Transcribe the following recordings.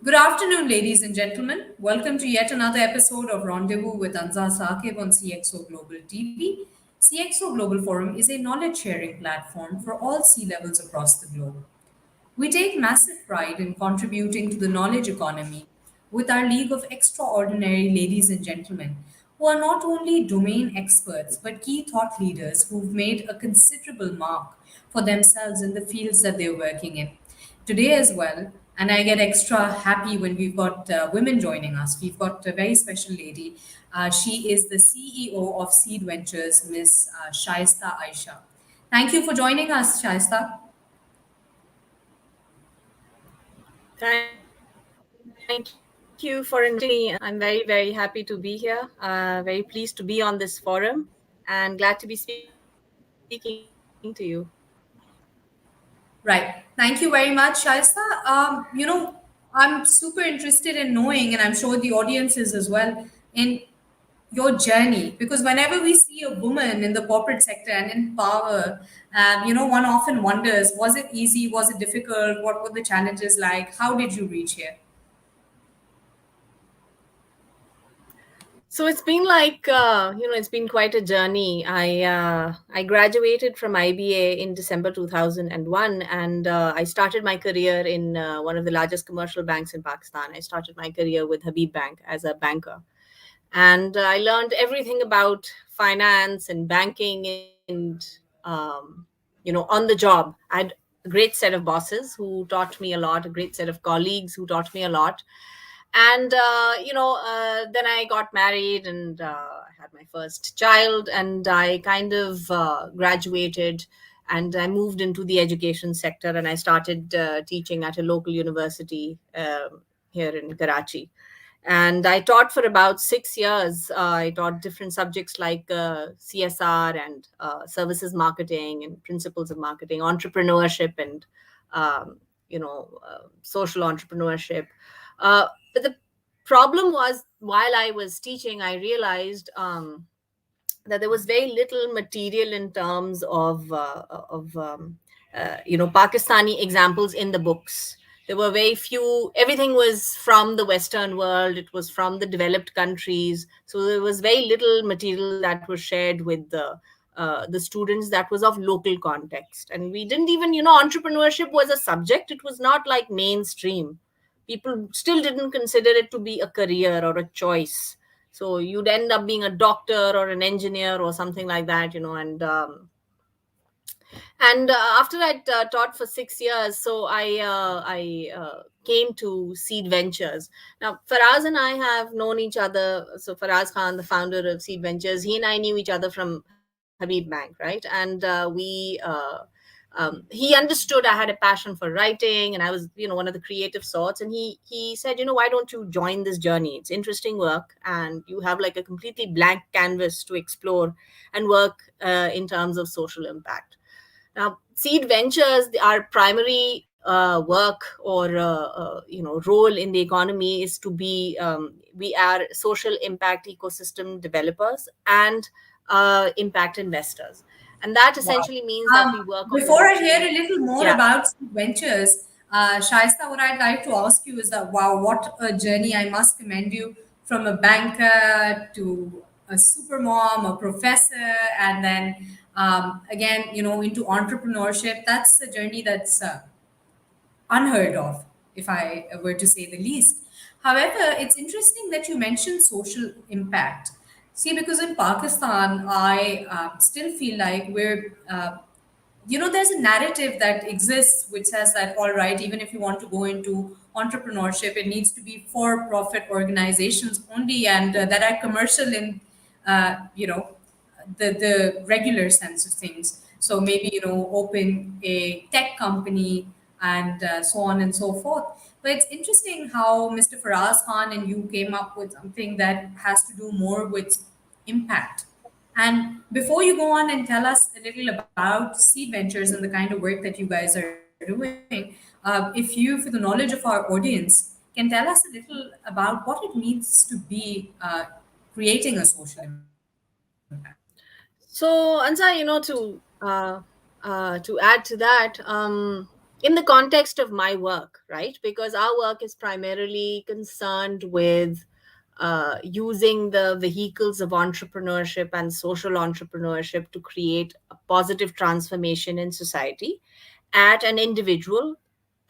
Good afternoon, ladies and gentlemen. Welcome to yet another episode of Rendezvous with Anza Saqib on CxO Global TV. CxO Global Forum is a knowledge sharing platform for all C levels across the globe. We take massive pride in contributing to the knowledge economy with our league of extraordinary ladies and gentlemen who are not only domain experts but key thought leaders who've made a considerable mark for themselves in the fields that they're working in. Today, as well, and I get extra happy when we've got women joining us. We've got a very special lady. She is the CEO of Seed Ventures, Miss Shaista Ayesha. Thank you for joining us, Shaista. Thank you for inviting me. I'm very, very happy to be here. Very pleased to be on this forum and glad to be speaking to you. Right. Thank you very much, Shaista. I'm super interested in knowing, and I'm sure the audience is as well, in your journey. Because whenever we see a woman in the corporate sector and in power, one often wonders, was it easy? Was it difficult? What were the challenges like? How did you reach here? So it's been it's been quite a journey. I graduated from IBA in December 2001, and I started my career in one of the largest commercial banks in Pakistan. I started my career with Habib Bank as a banker, and I learned everything about finance and banking and on the job. I had a great set of bosses who taught me a lot, a great set of colleagues who taught me a lot. And then I got married, and I had my first child, and I kind of graduated, and I moved into the education sector, and I started teaching at a local university here in Karachi. And I taught for about 6 years. I taught different subjects like CSR and services marketing and principles of marketing, entrepreneurship, and social entrepreneurship. But the problem was, while I was teaching, I realized that there was very little material in terms of Pakistani examples in the books. There were very few. Everything was from the Western world. It was from the developed countries. So there was very little material that was shared with the students that was of local context. And we didn't even, entrepreneurship was a subject. It was not like mainstream. People still didn't consider it to be a career or a choice. So you'd end up being a doctor or an engineer or something like that, and after I taught for 6 years, so I came to Seed Ventures. Now, Faraz and I have known each other. So Faraz Khan, the founder of Seed Ventures, he and I knew each other from Habib Bank, right? And he understood I had a passion for writing, and I was, one of the creative sorts. And he said, why don't you join this journey? It's interesting work, and you have like a completely blank canvas to explore and work in terms of social impact. Now, Seed Ventures, our primary work or role in the economy is to be we are social impact ecosystem developers and impact investors, and that Wow. essentially means that we work on Before all I hear three. a little more Yeah. about Seed Ventures, Shaista, what I'd like to ask you is that, wow, what a journey. I must commend you from a banker to a super mom, a professor, and then again, into entrepreneurship. That's a journey that's unheard of, if I were to say the least. However, it's interesting that you mentioned social impact. See, because in Pakistan, I still feel like there's a narrative that exists which says that, all right, even if you want to go into entrepreneurship, it needs to be for profit organizations only, and that are commercial in, you know, the regular sense of things. So maybe open a tech company and so on and so forth. But it's interesting how Mr. Faraz Khan and you came up with something that has to do more with impact. And before you go on and tell us a little about Seed Ventures and the kind of work that you guys are doing, if you, for the knowledge of our audience, can tell us a little about what it means to be creating a social impact. So, Ansa, to add to that, in the context of my work, right? Because our work is primarily concerned with using the vehicles of entrepreneurship and social entrepreneurship to create a positive transformation in society at an individual,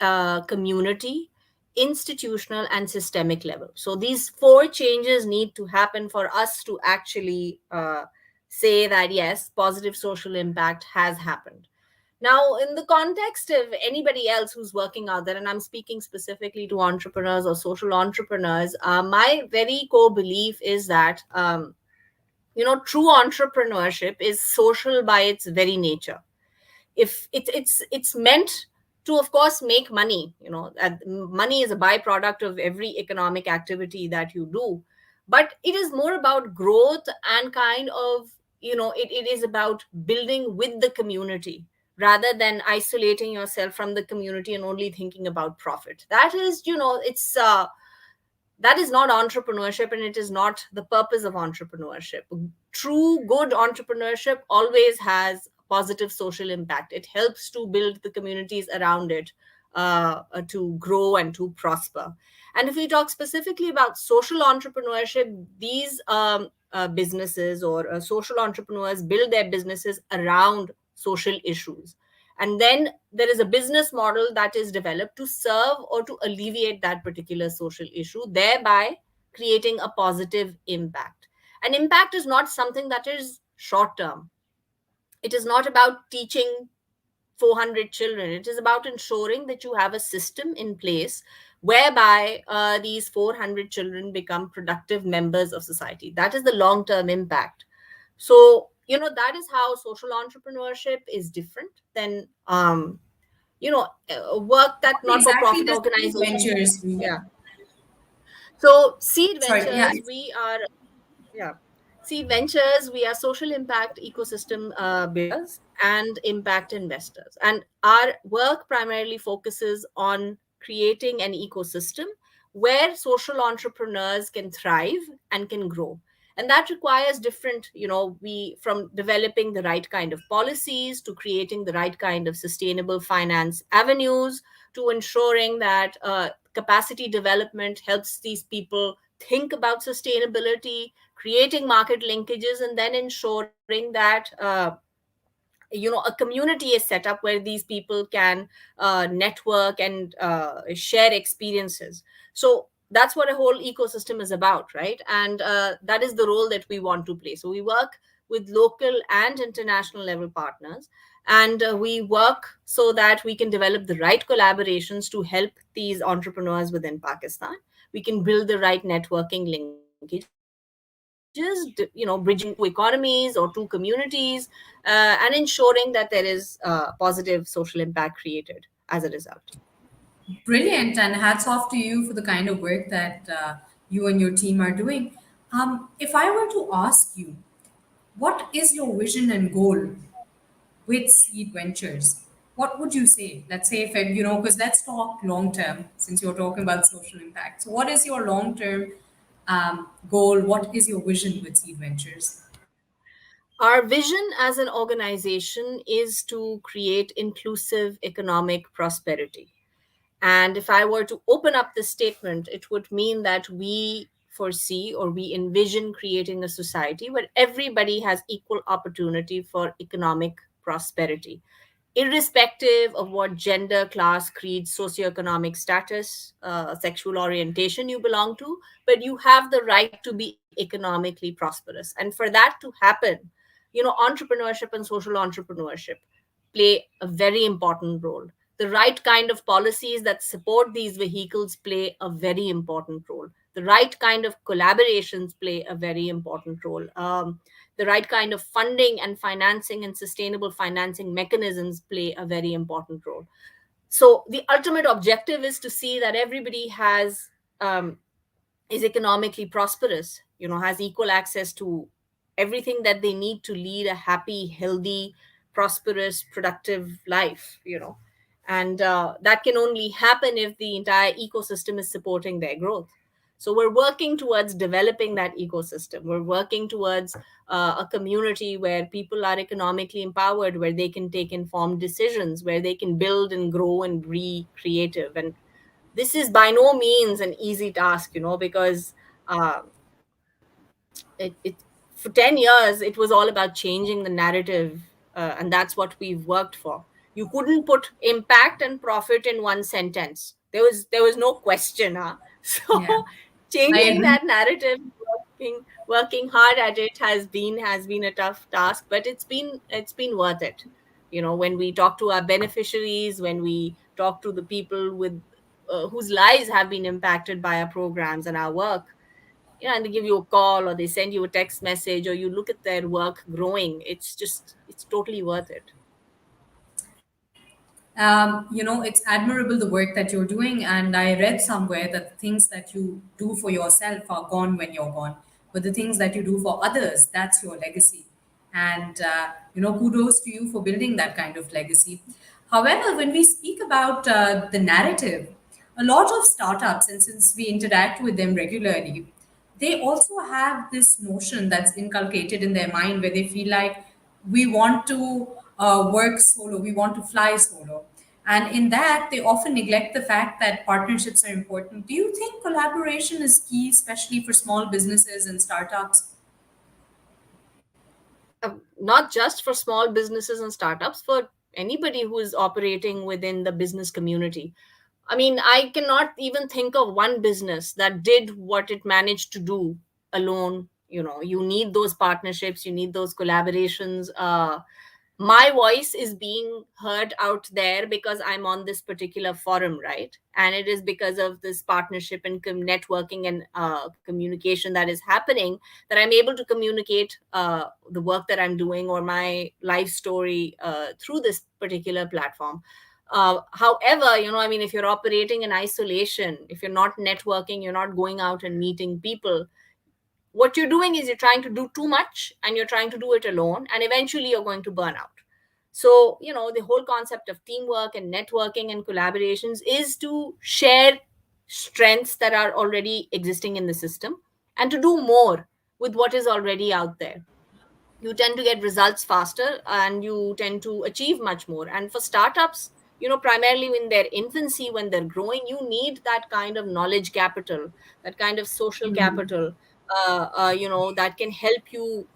community, institutional, and systemic level. So these four changes need to happen for us to actually say that yes, positive social impact has happened. Now, in the context of anybody else who's working out there, and I'm speaking specifically to entrepreneurs or social entrepreneurs, my very core belief is that true entrepreneurship is social by its very nature. If it's meant to, of course, make money, money is a byproduct of every economic activity that you do, but it is more about growth and kind of, it is about building with the community rather than isolating yourself from the community and only thinking about profit. That is, it's that is not entrepreneurship, and it is not the purpose of entrepreneurship. True good entrepreneurship always has positive social impact. It helps to build the communities around it, to grow and to prosper. And if we talk specifically about social entrepreneurship, these businesses or social entrepreneurs build their businesses around social issues, and then there is a business model that is developed to serve or to alleviate that particular social issue, thereby creating a positive impact. And impact is not something that is short term. It is not about teaching 400 children. It is about ensuring that you have a system in place whereby these 400 children become productive members of society. That is the long term impact. So, that is how social entrepreneurship is different than work that What not for exactly profit does Seed organizations. Ventures do? Yeah. So Seed Sorry, yeah. Ventures, we are, yeah. Seed Ventures, we are social impact ecosystem builders and impact investors. And our work primarily focuses on creating an ecosystem where social entrepreneurs can thrive and can grow. And that requires different, we from developing the right kind of policies to creating the right kind of sustainable finance avenues to ensuring that capacity development helps these people think about sustainability, creating market linkages, and then ensuring that a community is set up where these people can network and share experiences. So that's what a whole ecosystem is about, right? And that is the role that we want to play. So we work with local and international level partners, and we work so that we can develop the right collaborations to help these entrepreneurs within Pakistan. We can build the right networking linkages, bridging two economies or two communities, and ensuring that there is positive social impact created as a result. Brilliant, and hats off to you for the kind of work that you and your team are doing. If I were to ask you, what is your vision and goal with Seed Ventures? What would you say? Let's say, if because let's talk long term, since you're talking about social impact. So, what is your long term goal? What is your vision with Seed Ventures? Our vision as an organization is to create inclusive economic prosperity. And if I were to open up this statement, it would mean that we foresee or we envision creating a society where everybody has equal opportunity for economic prosperity, irrespective of what gender, class, creed, socioeconomic status, sexual orientation you belong to, but you have the right to be economically prosperous. And for that to happen, entrepreneurship and social entrepreneurship play a very important role. The right kind of policies that support these vehicles play a very important role. The right kind of collaborations play a very important role. The right kind of funding and financing and sustainable financing mechanisms play a very important role. So the ultimate objective is to see that everybody um, is economically prosperous, has equal access to everything that they need to lead a happy, healthy, prosperous, productive life, and that can only happen if the entire ecosystem is supporting their growth. So we're working towards developing that ecosystem. We're working towards a community where people are economically empowered, where they can take informed decisions, where they can build and grow and be creative. And this is by no means an easy task, because uh, it for 10 years it was all about changing the narrative, and that's what we've worked for. You couldn't put impact and profit in one sentence. There was no question, huh? So Yeah, I changing agree. that narrative, working hard at it has been a tough task, but it's been worth it. When we talk to our beneficiaries, when we talk to the people with whose lives have been impacted by our programs and our work, and they give you a call or they send you a text message or you look at their work growing, it's totally worth it. It's admirable the work that you're doing. And I read somewhere that the things that you do for yourself are gone when you're gone, but the things that you do for others, that's your legacy. And, kudos to you for building that kind of legacy. However, when we speak about the narrative, a lot of startups, and since we interact with them regularly, they also have this notion that's inculcated in their mind where they feel like we want to work solo, we want to fly solo. And in that, they often neglect the fact that partnerships are important. Do you think collaboration is key, especially for small businesses and startups? Not just for small businesses and startups, for anybody who is operating within the business community. I mean, I cannot even think of one business that did what it managed to do alone. You need those partnerships, you need those collaborations. My voice is being heard out there because I'm on this particular forum, right? And it is because of this partnership and networking and communication that is happening, that I'm able to communicate the work that I'm doing or my life story through this particular platform. However, I mean, if you're operating in isolation, if you're not networking, you're not going out and meeting people, what you're doing is you're trying to do too much and you're trying to do it alone, and eventually you're going to burn out. So, the whole concept of teamwork and networking and collaborations is to share strengths that are already existing in the system and to do more with what is already out there. You tend to get results faster and you tend to achieve much more. And for startups, primarily in their infancy, when they're growing, you need that kind of knowledge capital, that kind of social capital, that can help you,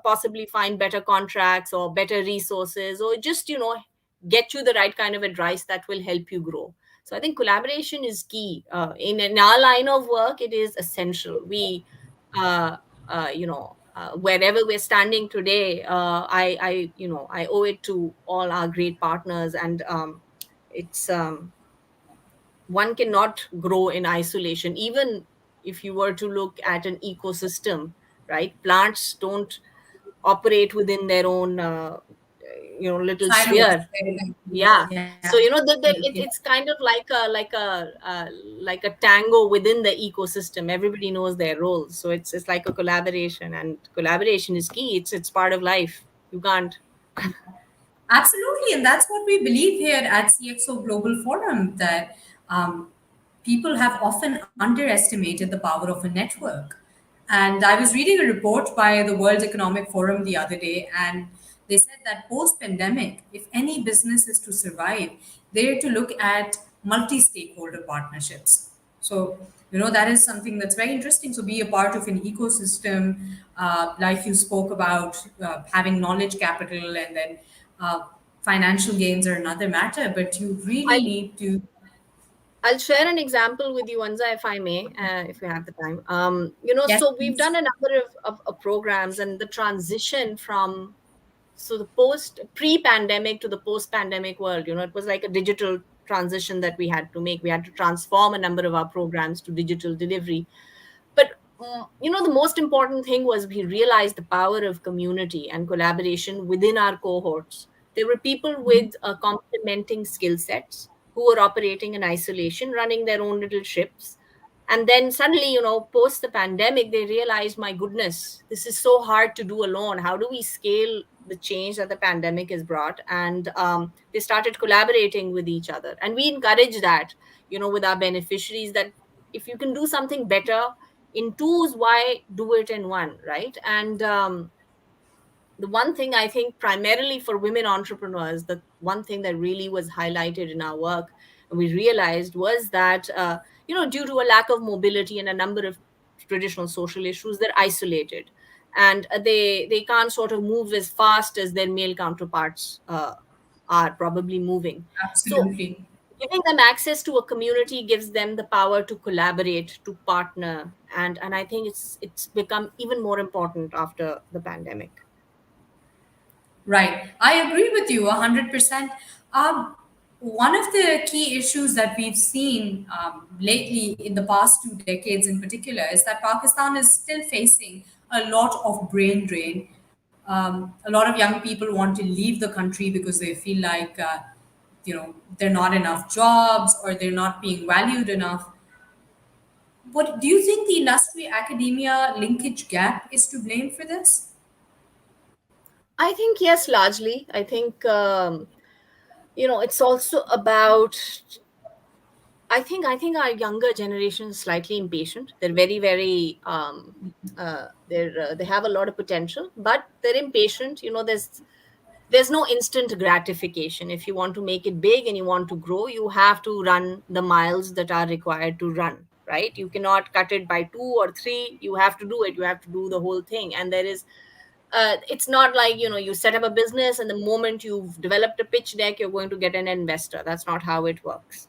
possibly find better contracts or better resources, or just, get you the right kind of advice that will help you grow. So I think collaboration is key. In our line of work, it is essential. We uh, wherever we're standing today, I owe it to all our great partners, and it's one cannot grow in isolation. Even if you were to look at an ecosystem, right? Plants don't operate within their own, little Silos. sphere. Yeah. Yeah, So yeah. it's kind of like a tango within the ecosystem. Everybody knows their roles, so it's like a collaboration, and collaboration is key. It's part of life. You can't. Absolutely, and that's what we believe here at CxO Global Forum, that um, people have often underestimated the power of a network. And I was reading a report by the World Economic Forum the other day, and they said that post pandemic, if any business is to survive, they're to look at multi stakeholder partnerships. So, that is something that's very interesting. So, be a part of an ecosystem, like you spoke about, having knowledge capital, and then uh, financial gains are another matter, but you really I'll need to. I'll share an example with you, Anza, if I may, if you have the time. Yes, So we've done please. a number of programs, and the transition from, so the post pre-pandemic to the post-pandemic world, it was like a digital transition that we had to make. We had to transform a number of our programs to digital delivery. But the most important thing was we realized the power of community and collaboration within our cohorts. There were people with complementing skill sets who were operating in isolation, running their own little ships. And then suddenly, post the pandemic, they realized, my goodness, this is so hard to do alone. How do we scale the change that the pandemic has brought? And they started collaborating with each other, and we encourage that, with our beneficiaries, that if you can do something better in twos, why do it in one, right? And the one thing I think primarily for women entrepreneurs, the one thing that really was highlighted in our work, and we realized was that, due to a lack of mobility and a number of traditional social issues, they're isolated, and they can't sort of move as fast as their male counterparts are probably moving. So Absolutely. giving them access to a community gives them the power to collaborate, to partner, and I think it's become even more important after the pandemic. Right. I agree with you 100%. One of the key issues that we've seen lately in the past 2 decades in particular is that Pakistan is still facing a lot of brain drain. A lot of young people want to leave the country because they feel like, there are not enough jobs or they're not being valued enough. What do you think the industry academia linkage gap is to blame for this? I think yes, largely. I think it's also about. I think our younger generation is slightly impatient. They're very very they have a lot of potential, but they're impatient. There's no instant gratification. If you want to make it big and you want to grow, you have to run the miles that are required to run. Right? You cannot cut it by 2 or 3. You have to do it. You have to do the whole thing, and there is it's not like you set up a business and the moment you've developed a pitch deck you're going to get an investor. That's not how it works.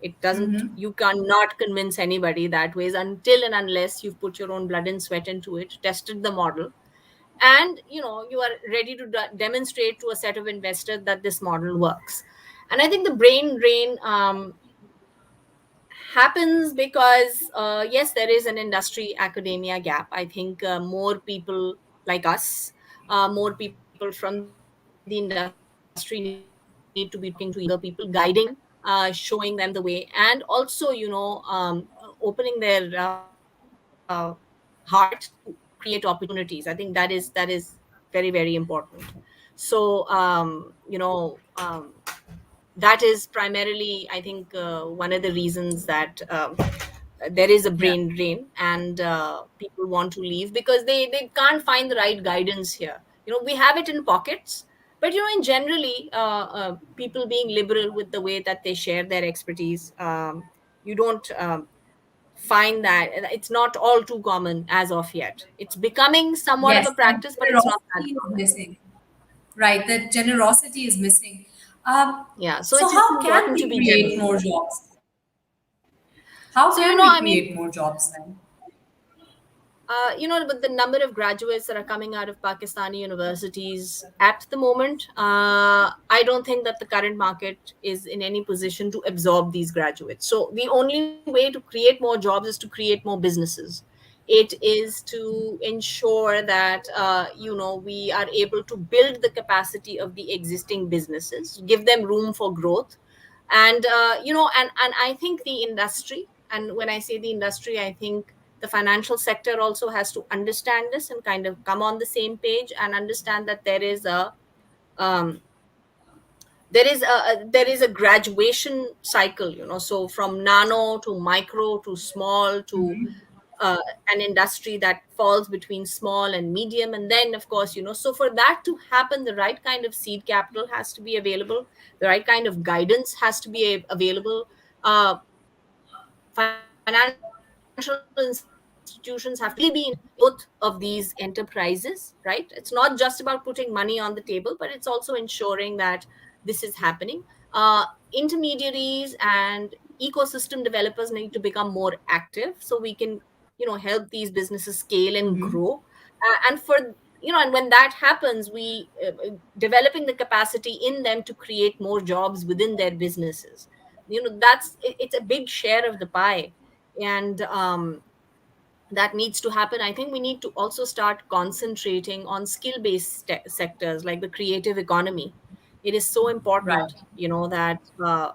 It doesn't. You cannot convince anybody that ways until and unless you've put your own blood and sweat into it, tested the model, and you are ready to demonstrate to a set of investors that this model works. And I think the brain drain happens because yes, there is an industry academia gap. I think more people like us, more people from the industry need to be talking to younger people, guiding them, showing them the way, and also opening their hearts to create opportunities. I think that is very very important. So that is primarily, I think, one of the reasons that there is a Yeah. brain drain, and people want to leave because they can't find the right guidance here. We have it in pockets, but in generally, people being liberal with the way that they share their expertise, you don't find that. It's not all too common as of yet. It's becoming somewhat of Yes, a that practice, but it's not that generosity is common. missing. Right, that generosity is missing. Yeah, so So it's how can important to we be create generous. more jobs? How So can we I mean, create more jobs then? with the number of graduates that are coming out of Pakistani universities at the moment, I don't think that the current market is in any position to absorb these graduates. So the only way to create more jobs is to create more businesses. It is to ensure that we are able to build the capacity of the existing businesses, give them room for growth, and and I think the industry, and when I say the industry, I think the financial sector also has to understand this and kind of come on the same page and understand that um, there is a graduation cycle. So from nano to micro to small to uh, an industry that falls between small and medium, and then of course, so for that to happen, the right kind of seed capital has to be available, the right kind of guidance has to be available. Financial institutions have to really be in growth of these enterprises, right? It's not just about putting money on the table, but it's also ensuring that this is happening. Intermediaries and ecosystem developers need to become more active so we can help these businesses scale and grow. And for and when that happens, we developing the capacity in them to create more jobs within their businesses. It's a big share of the pie, and that needs to happen. I think we need to also start concentrating on skill based sectors like the creative economy. It is so Right. important, that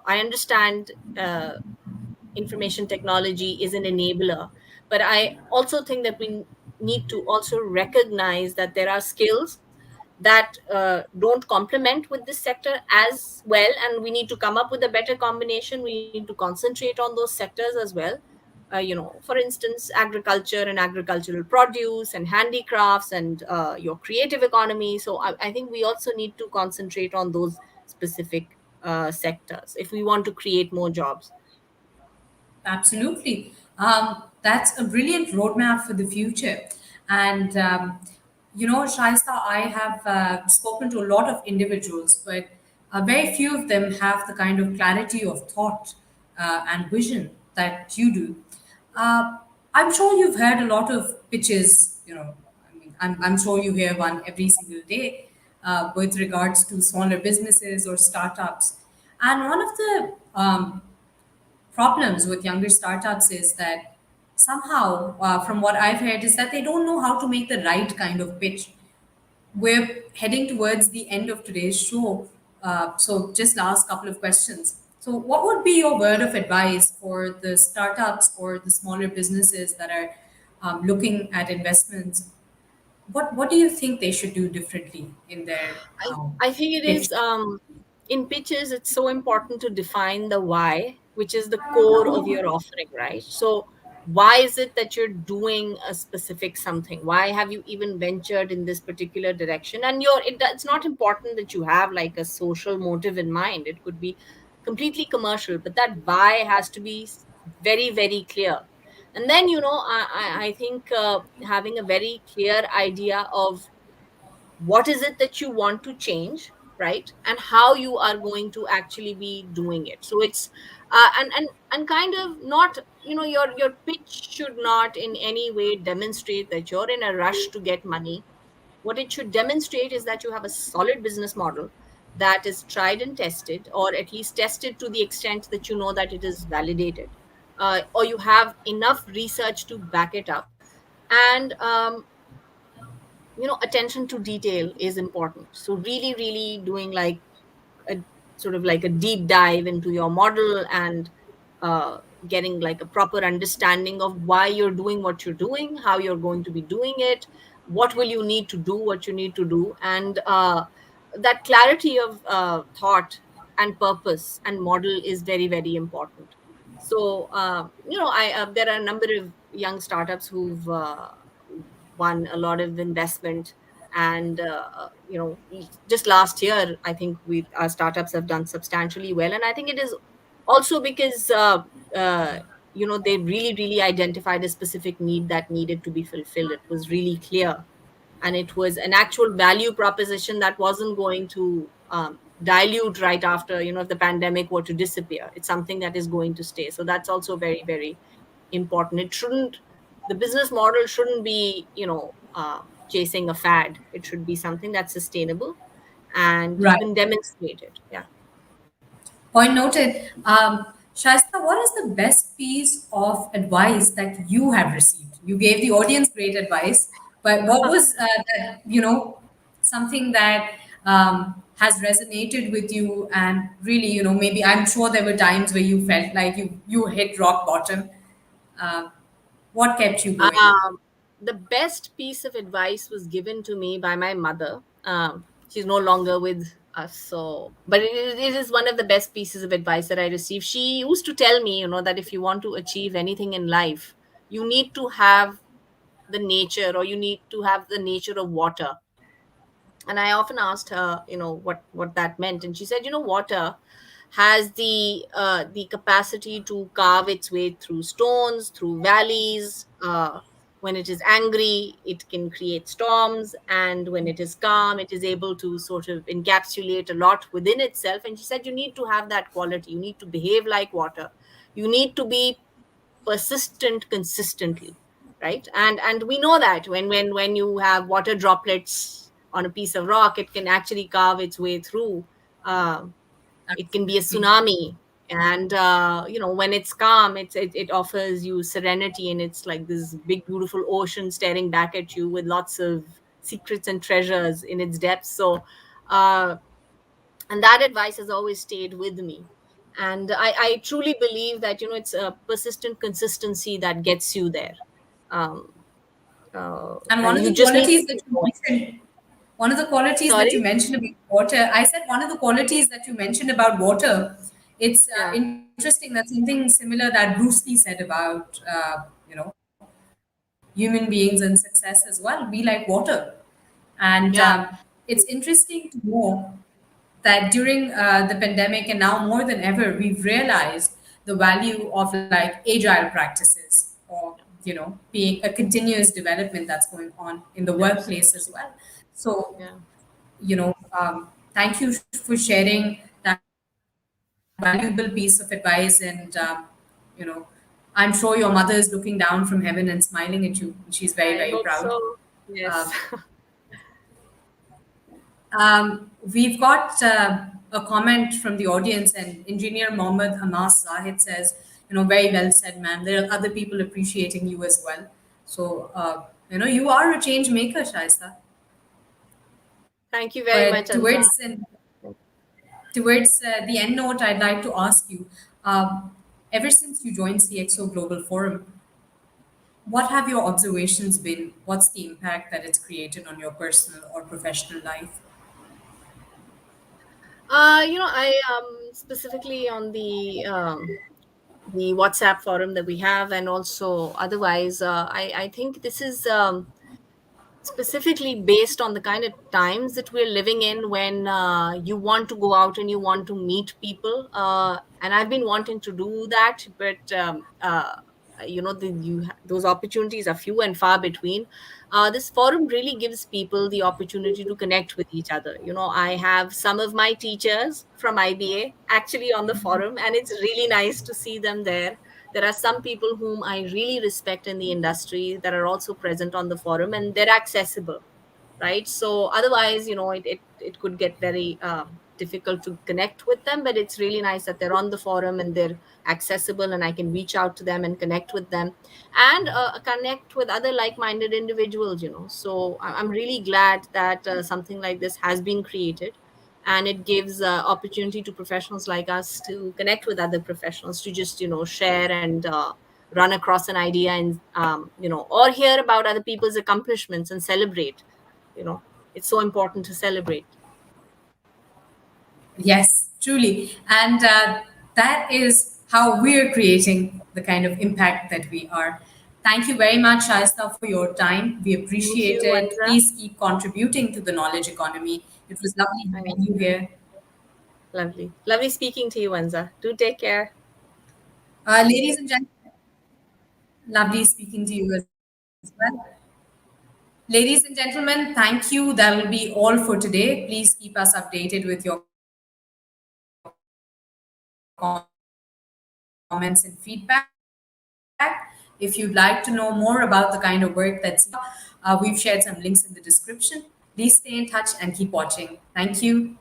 I understand information technology is an enabler, but I also think that we need to also recognize that there are skills that don't complement with this sector as well, and we need to come up with a better combination. We need to concentrate on those sectors as well. for instance, agriculture and agricultural produce and handicrafts and your creative economy. So I think we also need to concentrate on those specific sectors if we want to create more jobs. Absolutely. That's a brilliant roadmap for the future. And, Shaista, I have spoken to a lot of individuals, but very few of them have the kind of clarity of thought and vision that you do. Uh, I'm sure you've heard a lot of pitches, I mean, I'm sure you hear one every single day with regards to smaller businesses or startups. And one of the problems with younger startups is that somehow, from what I've heard, is that they don't know how to make the right kind of pitch. We're heading towards the end of today's show. So, just last couple of questions. So, what would be your word of advice for the startups or the smaller businesses that are looking at investments? What do you think they should do differently in their I think it pitch? is in pitches, it's so important to define the why, which is the core of your offering, right? So, why is it that you're doing a specific something? Why have you even ventured in this particular direction? And it's not important that you have like a social motive in mind. It could be completely commercial, but that why has to be very, very clear. And then, I think having a very clear idea of what is it that you want to change, right, and how you are going to actually be doing it. So it's and kind of not, your pitch should not in any way demonstrate that you're in a rush to get money. What it should demonstrate is that you have a solid business model that is tried and tested, or at least tested to the extent that you know that it is validated, or you have enough research to back it up. And attention to detail is important. So really, really doing like a sort of like a deep dive into your model, and uh, getting like a proper understanding of why you're doing what you're doing, how you're going to be doing it, what will you need to do, what you need to do. And that clarity of thought and purpose and model is very, very important. So I there are a number of young startups who've won a lot of investment. And just last year, I think our startups have done substantially well. And I think it is also because uh, they really, really identified a specific need that needed to be fulfilled. It was really clear, and it was an actual value proposition that wasn't going to dilute right after, if the pandemic were to disappear. It's something that is going to stay. So that's also very, very important. It shouldn't The business model shouldn't be, chasing a fad. It should be something that's sustainable and you Right. can demonstrate it. Yeah. Point noted. Shasta, what is the best piece of advice that you have received? You gave the audience great advice, but what was something that has resonated with you and really, maybe I'm sure there were times where you felt like you hit rock bottom. Uh, what kept you going? Um, the best piece of advice was given to me by my mother. She's no longer with us, so but it is one of the best pieces of advice that I received. She used to tell me, that if you want to achieve anything in life, you need to have the nature, or you need to have the nature of water. And I often asked her, what that meant, and she said, water has the capacity to carve its way through stones, through valleys. When it is angry, it can create storms, and when it is calm, it is able to sort of encapsulate a lot within itself. And she said, you need to have that quality. You need to behave like water. You need to be persistent consistently, right? And we know that when you have water droplets on a piece of rock, it can actually carve its way through. It can be a Absolutely. tsunami. And when it's calm, it offers you serenity, and it's like this big beautiful ocean staring back at you with lots of secrets and treasures in its depths. So uh, and that advice has always stayed with me. And I truly believe that, it's a persistent consistency that gets you there. um, And one and of you the just need to qualities that keep you going. mentioned, one of the qualities that you Sorry. mentioned about water, I said one of the qualities that you mentioned about water It's Yeah. interesting that something similar that Bruce Lee said about human beings and success as well. Be like water, and Yeah. it's interesting to know that during the pandemic and now more than ever, we've realized the value of like agile practices, or being a continuous development that's going on in the workplace as Absolutely. well. So Yeah. thank you for sharing that valuable piece of advice. And you know I'm sure your mother is looking down from heaven and smiling at you. She's very, very proud. I hope so. uh, Yes. we've got a comment from the audience, and engineer Mohammed Anas Zahid says, very well said, man. There are other people appreciating you as well. So, you are a change maker, Shaista. Thank you very much, But Anza. towards the end note, I'd like to ask you, ever since you joined CxO Global Forum, what have your observations been? What's the impact that it's created on your personal or professional life? I specifically on the WhatsApp forum that we have, and also otherwise, I think this is specifically based on the kind of times that we're living in, when you want to go out and you want to meet people, and I've been wanting to do that, but those opportunities are few and far between. This forum really gives people the opportunity to connect with each other. I have some of my teachers from IBA actually on the forum, and it's really nice to see them there. There are some people whom I really respect in the industry that are also present on the forum, and they're accessible, right? So otherwise, it could get very difficult to connect with them, but it's really nice that they're on the forum and they're accessible, and I can reach out to them and connect with them, and connect with other like-minded individuals. So I'm really glad that something like this has been created, and it gives opportunity to professionals like us to connect with other professionals, to just share and run across an idea, and or hear about other people's accomplishments and celebrate. It's so important to celebrate. Yes, truly. And that is how we're creating the kind of impact that we are. Thank you very much, Shaista, for your time. We Thank appreciate you, it. Anza. Please keep contributing to the knowledge economy. It was lovely I having you here. lovely speaking to you, Anza. Do take care. Ladies and gentlemen, lovely speaking to you as well. Ladies and gentlemen, thank you. That will be all for today. Please keep us updated with your comments and feedback. If you'd like to know more about the kind of work that CxO does, we've shared some links in the description. Please stay in touch and keep watching. Thank you.